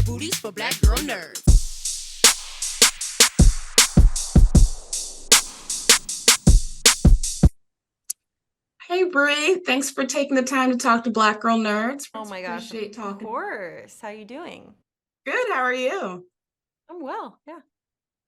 booties for black girl nerds. Hey Brie, thanks for taking the time to talk to Black Girl Nerds. Oh my gosh, of Appreciate talking. course. How you doing? Good, how are you? I'm well, yeah.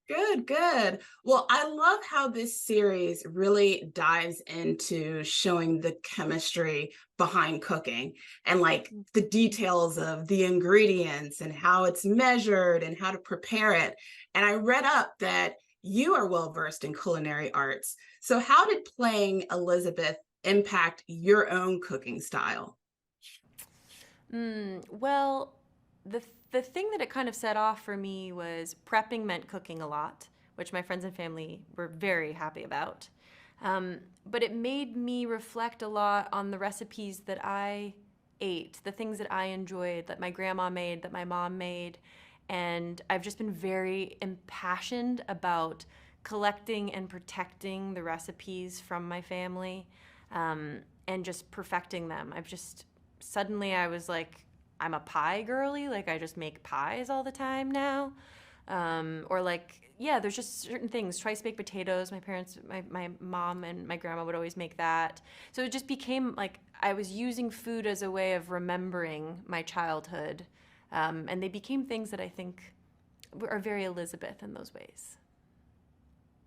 Good, good. Well, I love how this series really dives into showing the chemistry behind cooking and like the details of the ingredients and how it's measured and how to prepare it. And I read up that you are well versed in culinary arts. So, how did playing Elizabeth impact your own cooking style? Well, the thing that it kind of set off for me was prepping meant cooking a lot, which my friends and family were very happy about. But it made me reflect a lot on the recipes that I ate, the things that I enjoyed, that my grandma made, that my mom made. And I've just been very impassioned about collecting and protecting the recipes from my family, and just perfecting them. Suddenly I was like, I'm a pie girly. Like, I just make pies all the time now. Or like, yeah, there's just certain things. Twice baked potatoes. My mom and my grandma would always make that. So it just became like I was using food as a way of remembering my childhood. And they became things that I think are very Elizabeth in those ways.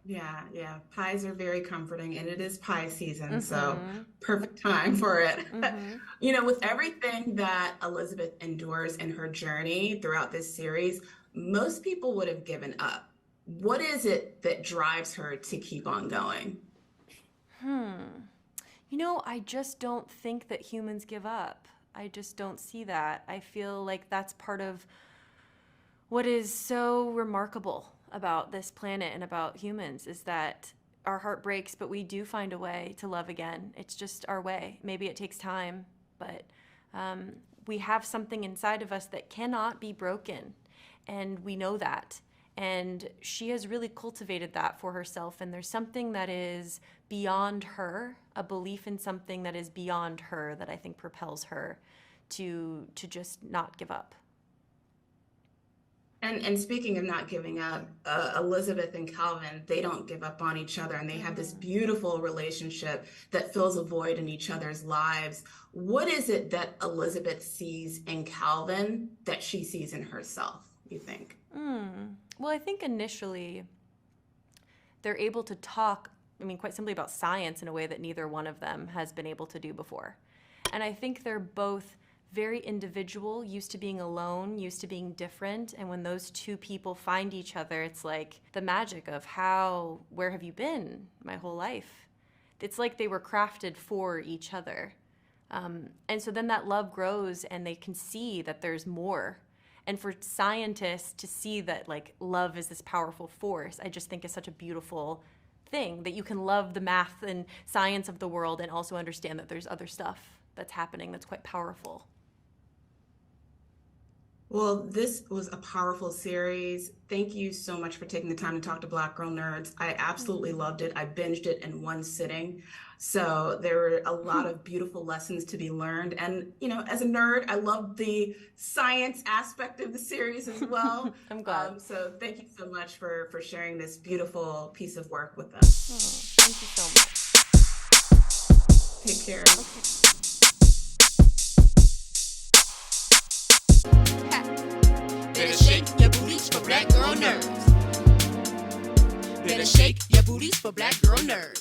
Yeah, yeah. Pies are very comforting, and it is pie season, so Mm-hmm. perfect time for it. Mm-hmm. With everything that Elizabeth endures in her journey throughout this series, most people would have given up. What is it that drives her to keep on going? I just don't think that humans give up. I just don't see that. I feel like that's part of what is so remarkable about this planet and about humans is that our heart breaks, but we do find a way to love again. It's just our way. Maybe it takes time, but um, we have something inside of us that cannot be broken, and we know that. And she has really cultivated that for herself, and there's something that is beyond her, a belief in something that is beyond her that I think propels her to just not give up. And speaking of not giving up, Elizabeth and Calvin, they don't give up on each other, and they have this Mm-hmm. beautiful relationship that fills a void in each other's lives. What is it that Elizabeth sees in Calvin that she sees in herself, you think? Well, I think initially they're able to talk, I mean, quite simply about science in a way that neither one of them has been able to do before. And I think they're both very individual, used to being alone, used to being different. And when those two people find each other, it's like the magic of where have you been my whole life? It's like they were crafted for each other. And so then that love grows and they can see that there's more. And for scientists to see that like love is this powerful force, I just think is such a beautiful thing that you can love the math and science of the world and also understand that there's other stuff that's happening that's quite powerful. Well, this was a powerful series. Thank you so much for taking the time to talk to Black Girl Nerds. I absolutely loved it. I binged it in one sitting. So there were a lot of beautiful lessons to be learned. And, as a nerd, I loved the science aspect of the series as well. I'm glad. So thank you so much for sharing this beautiful piece of work with us. Oh, thank you so Take care. much. Okay. Better shake your booties for Black Girl Nerds. Better shake your booties for Black Girl Nerds.